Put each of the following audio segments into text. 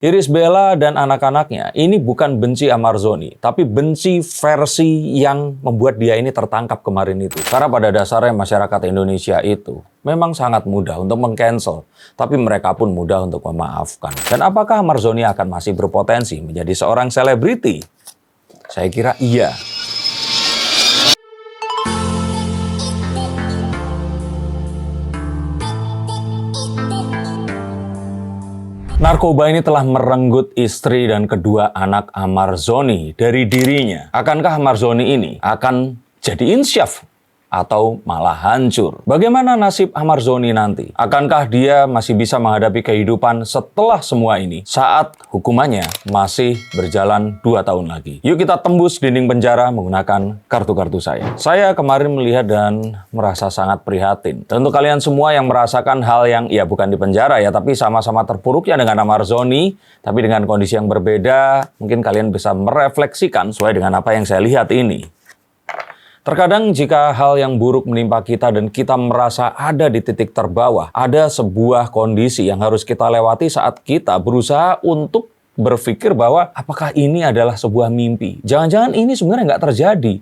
Irish Bella dan anak-anaknya ini bukan benci Amarzoni, tapi benci versi yang membuat dia ini tertangkap kemarin itu. Karena pada dasarnya masyarakat Indonesia itu memang sangat mudah untuk meng-cancel, tapi mereka pun mudah untuk memaafkan. Dan apakah Amarzoni akan masih berpotensi menjadi seorang selebriti? Saya kira iya. Narkoba ini telah merenggut istri dan kedua anak Amarzoni dari dirinya. Akankah Amarzoni ini akan jadi insyaf atau malah hancur? Bagaimana nasib Amarzoni nanti? Akankah dia masih bisa menghadapi kehidupan setelah semua ini saat hukumannya masih berjalan 2 tahun lagi? Yuk kita tembus dinding penjara menggunakan kartu-kartu saya. Saya kemarin melihat dan merasa sangat prihatin. Dan untuk kalian semua yang merasakan hal yang bukan di penjara ya, tapi sama-sama terpuruknya dengan Amarzoni, tapi dengan kondisi yang berbeda, mungkin kalian bisa merefleksikan sesuai dengan apa yang saya lihat ini. Terkadang jika hal yang buruk menimpa kita dan kita merasa ada di titik terbawah, ada sebuah kondisi yang harus kita lewati saat kita berusaha untuk berpikir bahwa apakah ini adalah sebuah mimpi? Jangan-jangan ini sebenarnya nggak terjadi.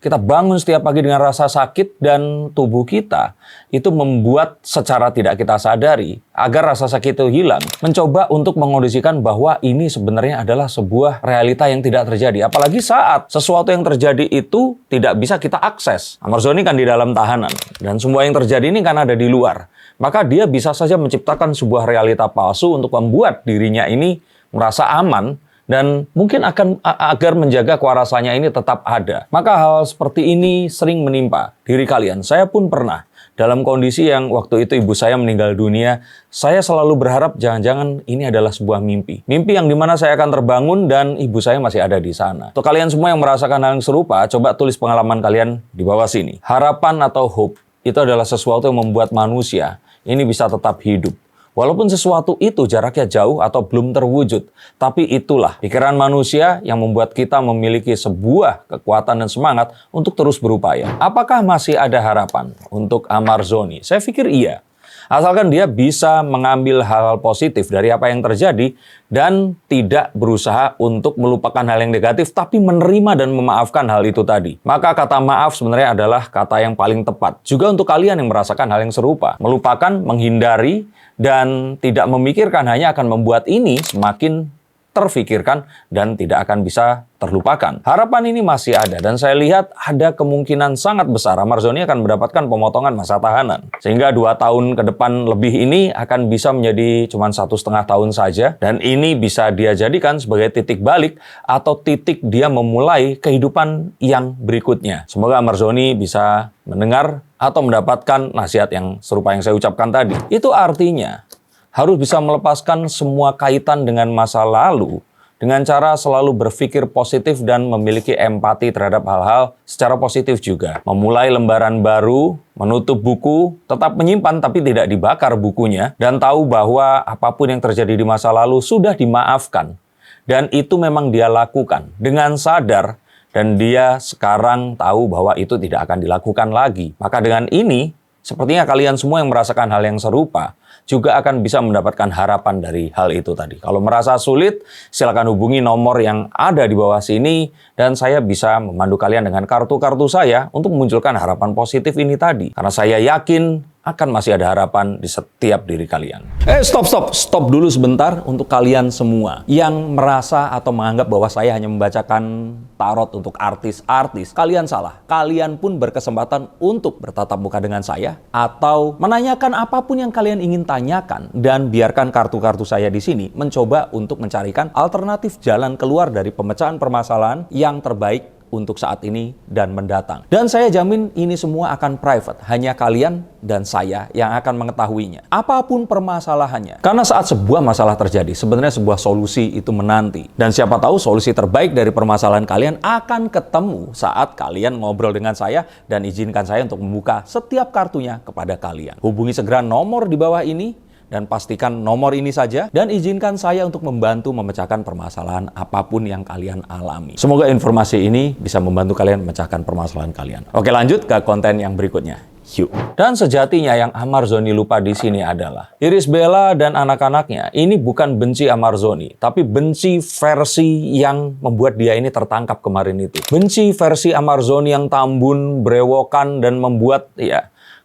Kita bangun setiap pagi dengan rasa sakit dan tubuh kita itu membuat secara tidak kita sadari agar rasa sakit itu hilang. Mencoba untuk mengondisikan bahwa ini sebenarnya adalah sebuah realita yang tidak terjadi. Apalagi saat sesuatu yang terjadi itu tidak bisa kita akses. Amarzoni kan di dalam tahanan dan semua yang terjadi ini kan ada di luar. Maka dia bisa saja menciptakan sebuah realita palsu untuk membuat dirinya ini merasa aman. Dan mungkin agar menjaga kewarasannya ini tetap ada. Maka hal seperti ini sering menimpa diri kalian. Saya pun pernah dalam kondisi yang waktu itu ibu saya meninggal dunia. Saya selalu berharap jangan-jangan ini adalah sebuah mimpi. Mimpi yang dimana saya akan terbangun dan ibu saya masih ada di sana. Untuk kalian semua yang merasakan hal yang serupa, coba tulis pengalaman kalian di bawah sini. Harapan atau hope itu adalah sesuatu yang membuat manusia ini bisa tetap hidup. Walaupun sesuatu itu jaraknya jauh atau belum terwujud, tapi itulah pikiran manusia yang membuat kita memiliki sebuah kekuatan dan semangat untuk terus berupaya. Apakah masih ada harapan untuk Amarzoni? Saya pikir iya. Asalkan dia bisa mengambil hal-hal positif dari apa yang terjadi dan tidak berusaha untuk melupakan hal yang negatif, tapi menerima dan memaafkan hal itu tadi. Maka kata maaf sebenarnya adalah kata yang paling tepat. Juga untuk kalian yang merasakan hal yang serupa. Melupakan, menghindari, dan tidak memikirkan hanya akan membuat ini semakin terfikirkan dan tidak akan bisa terlupakan. Harapan ini masih ada dan saya lihat ada kemungkinan sangat besar Amarzoni akan mendapatkan pemotongan masa tahanan. Sehingga 2 tahun ke depan lebih ini akan bisa menjadi cuma 1,5 tahun saja. Dan ini bisa dia jadikan sebagai titik balik atau titik dia memulai kehidupan yang berikutnya. Semoga Amarzoni bisa mendengar atau mendapatkan nasihat yang serupa yang saya ucapkan tadi. Itu artinya harus bisa melepaskan semua kaitan dengan masa lalu dengan cara selalu berpikir positif dan memiliki empati terhadap hal-hal secara positif juga. Memulai lembaran baru, menutup buku, tetap menyimpan tapi tidak dibakar bukunya, dan tahu bahwa apapun yang terjadi di masa lalu sudah dimaafkan. Dan itu memang dia lakukan dengan sadar dan dia sekarang tahu bahwa itu tidak akan dilakukan lagi. Maka dengan ini, sepertinya kalian semua yang merasakan hal yang serupa juga akan bisa mendapatkan harapan dari hal itu tadi. Kalau merasa sulit, silakan hubungi nomor yang ada di bawah sini dan saya bisa memandu kalian dengan kartu-kartu saya untuk memunculkan harapan positif ini tadi. Karena saya yakin akan masih ada harapan di setiap diri kalian. Stop dulu sebentar untuk kalian semua yang merasa atau menganggap bahwa saya hanya membacakan tarot untuk artis-artis. Kalian salah. Kalian pun berkesempatan untuk bertatap muka dengan saya atau menanyakan apapun yang kalian ingin tanyakan, dan biarkan kartu-kartu saya di sini mencoba untuk mencarikan alternatif jalan keluar dari pemecahan permasalahan yang terbaik untuk saat ini dan mendatang. Dan saya jamin ini semua akan private. Hanya kalian dan saya yang akan mengetahuinya. Apapun permasalahannya. Karena saat sebuah masalah terjadi, sebenarnya sebuah solusi itu menanti. Dan siapa tahu solusi terbaik dari permasalahan kalian akan ketemu saat kalian ngobrol dengan saya dan izinkan saya untuk membuka setiap kartunya kepada kalian. Hubungi segera nomor di bawah ini dan pastikan nomor ini saja dan izinkan saya untuk membantu memecahkan permasalahan apapun yang kalian alami. Semoga informasi ini bisa membantu kalian memecahkan permasalahan kalian. Oke, lanjut ke konten yang berikutnya. yuk. Dan sejatinya yang Amarzoni lupa di sini adalah Irish Bella dan anak-anaknya ini bukan benci Amarzoni, tapi benci versi yang membuat dia ini tertangkap kemarin itu. Benci versi Amarzoni yang tambun, brewokan, dan membuat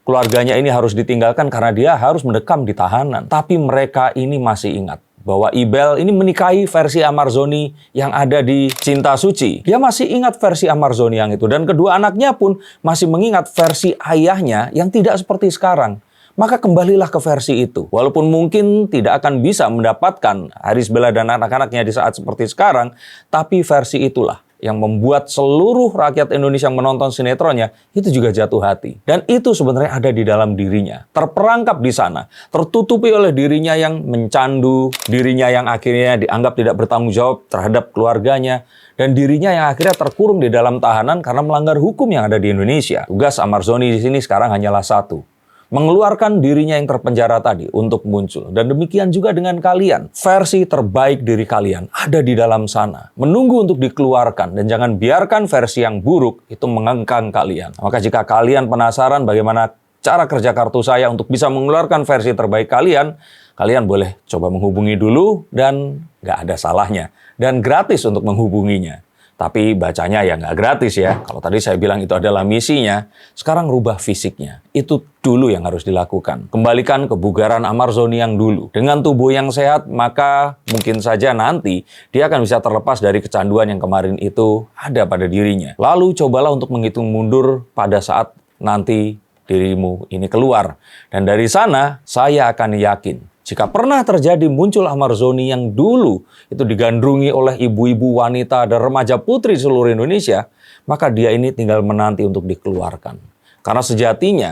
keluarganya ini harus ditinggalkan karena dia harus mendekam di tahanan. Tapi mereka ini masih ingat bahwa Ibel ini menikahi versi Amarzoni yang ada di Cinta Suci. Dia masih ingat versi Amarzoni yang itu. Dan kedua anaknya pun masih mengingat versi ayahnya yang tidak seperti sekarang. Maka kembalilah ke versi itu. Walaupun mungkin tidak akan bisa mendapatkan Irish Bella dan anak-anaknya di saat seperti sekarang, tapi versi itulah yang membuat seluruh rakyat Indonesia yang menonton sinetronnya itu juga jatuh hati. Dan itu sebenarnya ada di dalam dirinya. Terperangkap di sana. Tertutupi oleh dirinya yang mencandu, dirinya yang akhirnya dianggap tidak bertanggung jawab terhadap keluarganya, dan dirinya yang akhirnya terkurung di dalam tahanan karena melanggar hukum yang ada di Indonesia. Tugas Amarzoni di sini sekarang hanyalah satu: mengeluarkan dirinya yang terpenjara tadi untuk muncul. Dan demikian juga dengan kalian. Versi terbaik diri kalian ada di dalam sana. Menunggu untuk dikeluarkan. Dan jangan biarkan versi yang buruk itu mengengkang kalian. Maka jika kalian penasaran bagaimana cara kerja kartu saya untuk bisa mengeluarkan versi terbaik kalian, kalian boleh coba menghubungi dulu dan nggak ada salahnya. Dan gratis untuk menghubunginya. Tapi bacanya ya nggak gratis ya. Kalau tadi saya bilang itu adalah misinya, sekarang rubah fisiknya. Itu dulu yang harus dilakukan. Kembalikan kebugaran Amarzoni yang dulu. Dengan tubuh yang sehat, maka mungkin saja nanti dia akan bisa terlepas dari kecanduan yang kemarin itu ada pada dirinya. Lalu cobalah untuk menghitung mundur pada saat nanti dirimu ini keluar. Dan dari sana, saya akan yakin, jika pernah terjadi muncul Amarzoni yang dulu itu digandrungi oleh ibu-ibu, wanita, dan remaja putri seluruh Indonesia, maka dia ini tinggal menanti untuk dikeluarkan. Karena sejatinya,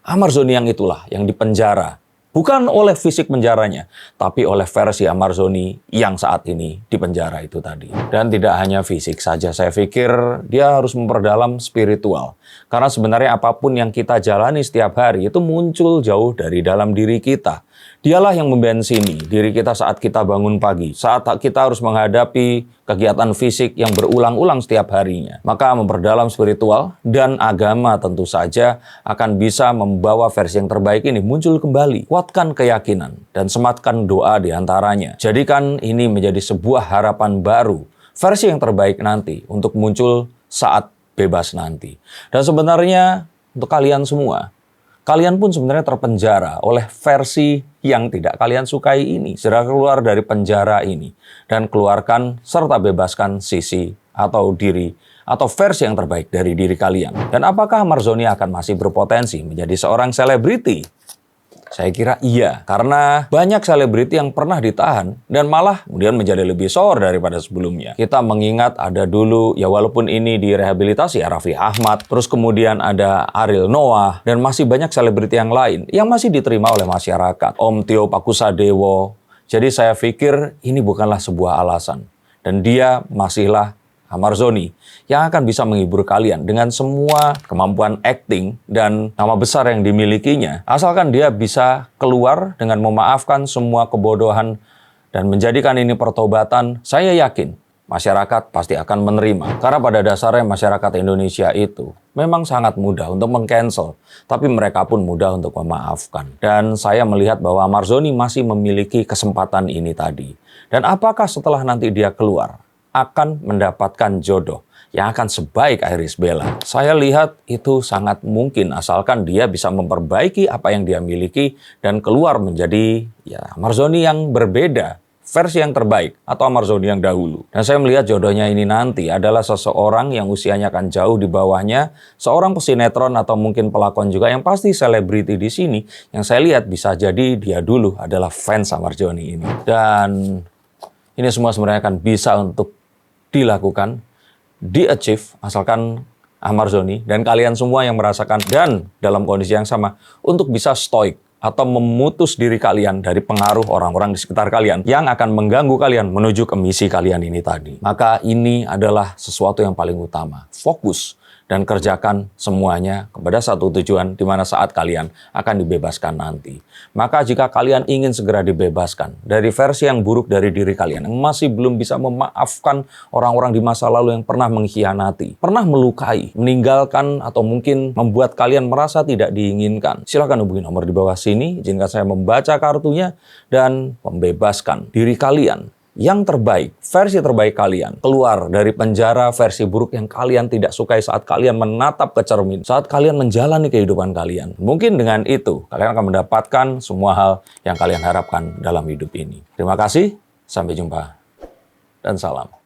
Amarzoni yang itulah yang dipenjara. Bukan oleh fisik penjaranya, tapi oleh versi Amarzoni yang saat ini dipenjara itu tadi. Dan tidak hanya fisik saja, saya pikir dia harus memperdalam spiritual. Karena sebenarnya apapun yang kita jalani setiap hari itu muncul jauh dari dalam diri kita. Dialah yang membensini diri kita saat kita bangun pagi, saat kita harus menghadapi kegiatan fisik yang berulang-ulang setiap harinya. Maka memperdalam spiritual dan agama tentu saja akan bisa membawa versi yang terbaik ini muncul kembali. Kuatkan keyakinan dan sematkan doa di antaranya. Jadikan ini menjadi sebuah harapan baru, versi yang terbaik nanti untuk muncul saat bebas nanti. Dan sebenarnya untuk kalian semua, kalian pun sebenarnya terpenjara oleh versi yang tidak kalian sukai ini. Segera keluar dari penjara ini dan keluarkan serta bebaskan sisi atau diri atau versi yang terbaik dari diri kalian. Dan apakah Amarzoni akan masih berpotensi menjadi seorang selebriti? Saya kira iya, karena banyak selebriti yang pernah ditahan dan malah kemudian menjadi lebih sour daripada sebelumnya. Kita mengingat ada dulu, ya walaupun ini direhabilitasi ya Raffi Ahmad, terus kemudian ada Ariel Noah, dan masih banyak selebriti yang lain yang masih diterima oleh masyarakat. Om Tio Pakusadewo. Jadi saya pikir ini bukanlah sebuah alasan. Dan dia masihlah Amarzoni yang akan bisa menghibur kalian dengan semua kemampuan acting dan nama besar yang dimilikinya, asalkan dia bisa keluar dengan memaafkan semua kebodohan dan menjadikan ini pertobatan. Saya yakin masyarakat pasti akan menerima, karena pada dasarnya masyarakat Indonesia itu memang sangat mudah untuk meng-cancel, tapi mereka pun mudah untuk memaafkan. Dan saya melihat bahwa Amarzoni masih memiliki kesempatan ini tadi. Dan apakah setelah nanti dia keluar akan mendapatkan jodoh yang akan sebaik Irish Bella? Saya lihat itu sangat mungkin asalkan dia bisa memperbaiki apa yang dia miliki dan keluar menjadi Amarzoni yang berbeda, versi yang terbaik atau Amarzoni yang dahulu. Dan saya melihat jodohnya ini nanti adalah seseorang yang usianya akan jauh di bawahnya, seorang pesinetron atau mungkin pelakon juga yang pasti selebriti di sini, yang saya lihat bisa jadi dia dulu adalah fans Amarzoni ini. Dan ini semua sebenarnya akan bisa untuk dilakukan, di-achieve, asalkan Amarzoni dan kalian semua yang merasakan dan dalam kondisi yang sama untuk bisa stoik atau memutus diri kalian dari pengaruh orang-orang di sekitar kalian yang akan mengganggu kalian menuju ke misi kalian ini tadi. Maka ini adalah sesuatu yang paling utama. Fokus dan kerjakan semuanya kepada satu tujuan di mana saat kalian akan dibebaskan nanti. Maka jika kalian ingin segera dibebaskan dari versi yang buruk dari diri kalian, yang masih belum bisa memaafkan orang-orang di masa lalu yang pernah mengkhianati, pernah melukai, meninggalkan, atau mungkin membuat kalian merasa tidak diinginkan, silakan hubungi nomor di bawah sini. Izinkan saya membaca kartunya dan membebaskan diri kalian yang terbaik, versi terbaik kalian, keluar dari penjara versi buruk yang kalian tidak sukai saat kalian menatap ke cermin, saat kalian menjalani kehidupan kalian. Mungkin dengan itu, kalian akan mendapatkan semua hal yang kalian harapkan dalam hidup ini. Terima kasih, sampai jumpa, dan salam.